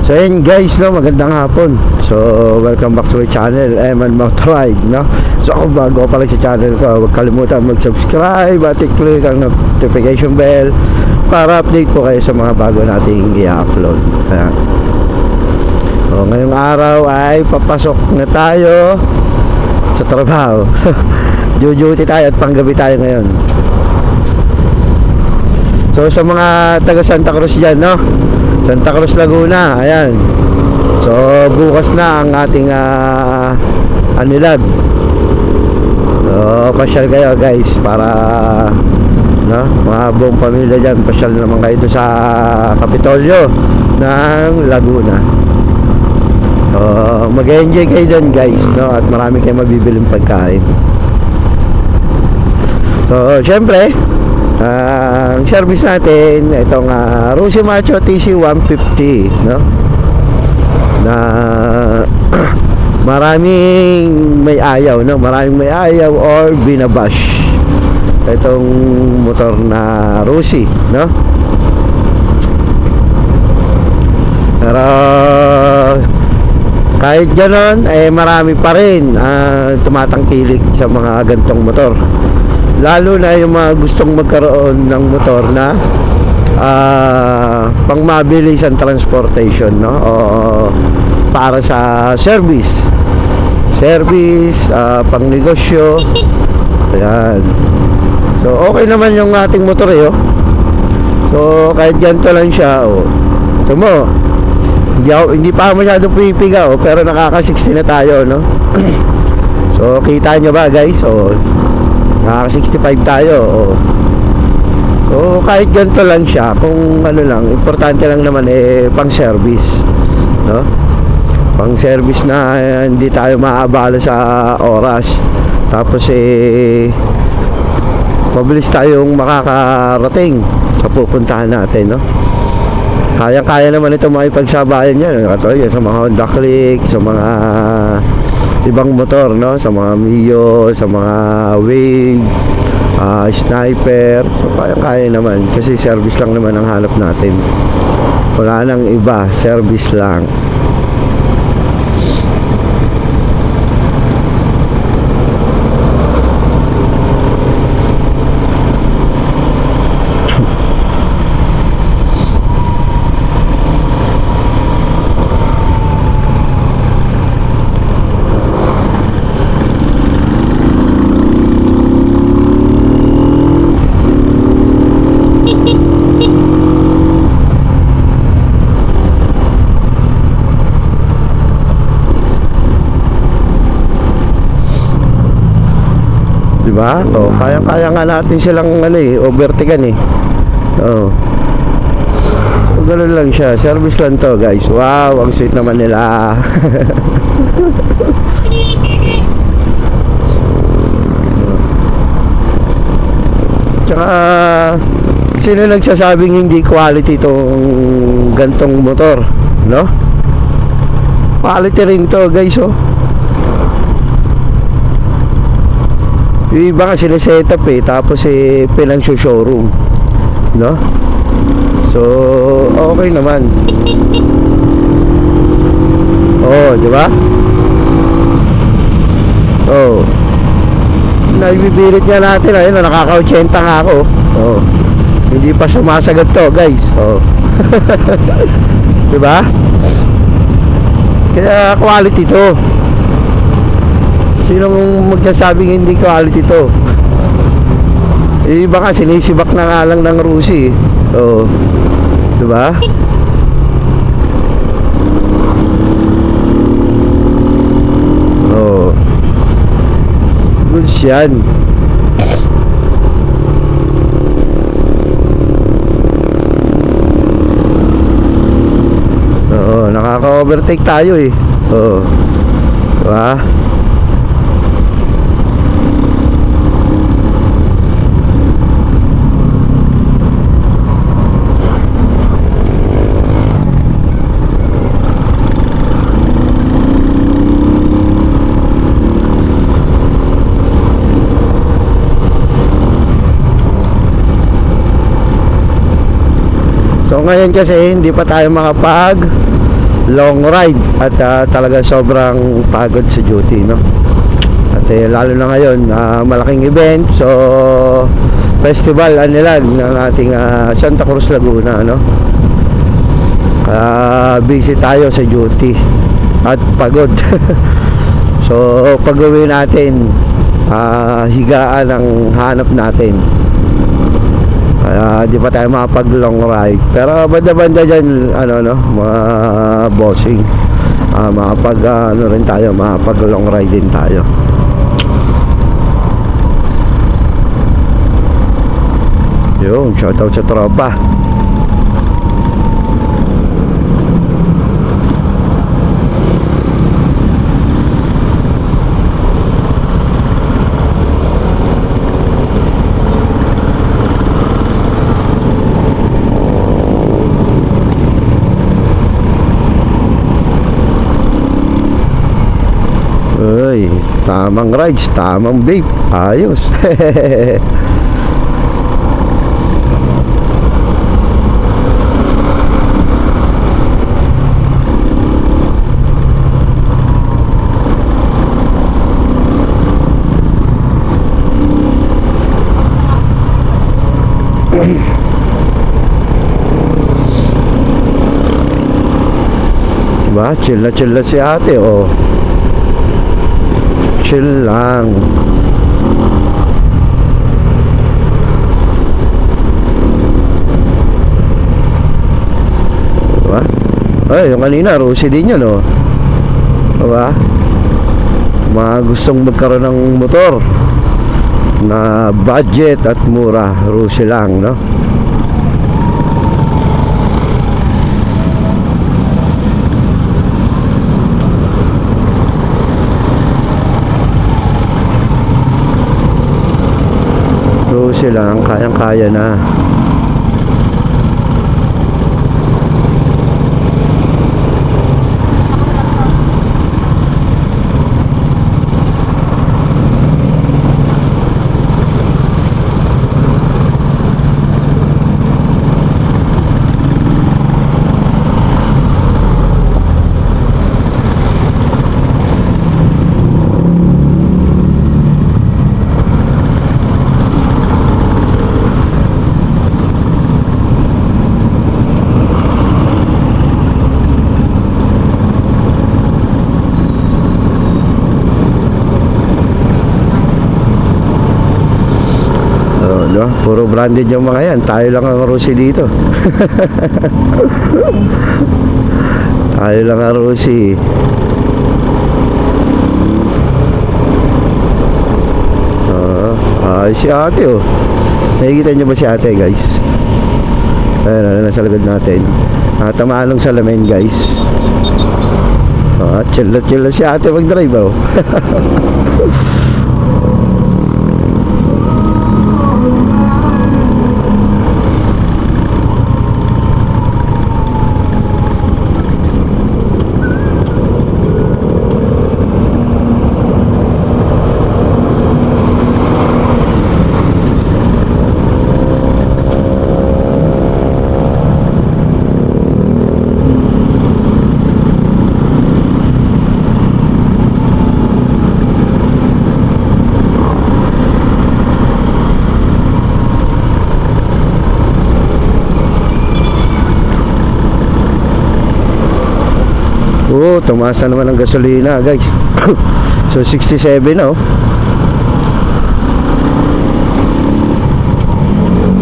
So yun guys, no, magandang hapon. So welcome back to my channel, Eman Motorride, no. So kung bago pa lang sa channel ko, huwag kalimutan mag-subscribe at i-click ang notification bell para update po kayo sa mga bago nating i-upload. Ayan. So ngayong araw ay papasok na tayo sa trabaho. Duty tayo at panggabi tayo ngayon. So sa mga taga Santa Cruz dyan, no, Santa Cruz, Laguna, ayan. So bukas na ang ating Anilab. So pasyal kayo guys para, no, mga buong pamilya dyan, pasyal naman kayo sa Kapitolyo ng Laguna. So mag-enjoy kayo dyan guys, no, at marami kayong mabibiling pagkain. So syempre ang service natin itong Rusi Macho TC150, no, na maraming may ayaw, no, maraming may ayaw or binabash itong motor na Rusi, no. Pero kahit gano'n marami pa rin tumatangkilik sa mga gantong motor, lalo na yung mga gustong magkaroon ng motor na pang mabilis ang transportation, no, o para sa service, pang negosyo. Ayan. So okay naman yung ating motor oh. So kahit ganito lang siya so mo, hindi pa masyadong pipiga pero nakaka-60 na tayo, no. So kita nyo ba guys, nakaka-65 tayo. So kahit ganito lang siya, kung ano lang, importante lang naman pang service, no, pang service na hindi tayo maabala sa oras, tapos mabilis tayong makakarating sa pupuntahan natin, no. Kaya naman ito makipagsabayan yan, katulad sa mga Honda Click, sa mga ibang motor, no, sa mga Mio, sa mga Wave, Sniper. So kaya naman kasi service lang naman ang hanap natin, wala nang iba, service lang. Diba? Kaya nga natin silang overtaken so ganoon lang siya, service lang to guys. Wow, ang sweet naman nila. Tsaka sino nagsasabing hindi quality itong gantong motor, no? Quality rin to guys. Yung iba nga sinasetup tapos pinang-showroom, no. So okay naman. Di ba? Naibibirit niya natin, ayun, nakaka-80 nga ako. Hindi pa sumasagot to guys. Di ba? Kaya quality to. Sinong magsasabing hindi quality to? Iba nga sinisibak na nga lang ng Rusi. Diba? Goods yan. Nakaka-overtake tayo diba? So ngayon kasi hindi pa tayo makapag long ride at talaga sobrang pagod sa duty, no? At lalo na ngayon, malaking event, so festival anilag ng ating Santa Cruz Laguna, no? Busy tayo sa duty at pagod. So pag-uwi natin, higaan ang hanap natin. Di pa tayo makapag long ride, pero banda-banda dyan, mga bossing, makapag rin tayo, makapag long ride din tayo. Yung shoutout sa tropa. Uy, tamang rides, tamang vape, ayos. Diba? Chill na si ate, oh. Chill lang. Diba? Ay, yung kanina, Rosie din yun, oh. Diba? Mga gustong magkaroon ng motor na budget at mura, Rosie lang, no? Rosie lang, kayang-kaya na. No? Puro branded yung mga yan. Tayo lang ang Rosie dito. Tayo lang ang Rosie. Si ate, oh. Nakikita nyo ba si ate, guys? Ayun, nasa lagad natin. Tamaan ng salamin, guys. Chill na si ate mag-drive, oh. Tumaas na naman ang gasolina, guys. So 67 na, oh.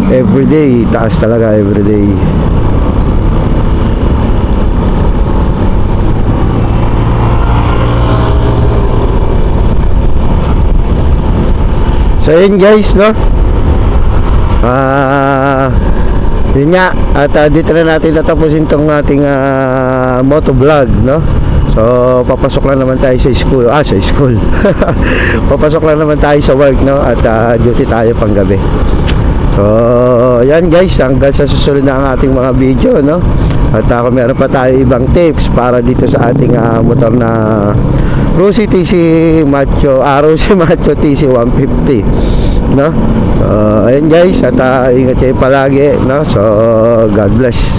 Everyday, taas talaga everyday. So yun, guys, no? Yun nga. At dito na natin tatapusin tong ating motovlog, no? So papasok lang naman tayo sa school. Sa school. Papasok lang naman tayo sa work, no? At duty tayo pang gabi. So yan, guys, hanggang sa susunod na ang ating mga video, no? At kung meron pa tayo ibang tips para dito sa ating motor na Rosie TC Macho, Rosie Macho TC 150, no? So ayun, guys, at ingat kayo palagi, no? So God bless.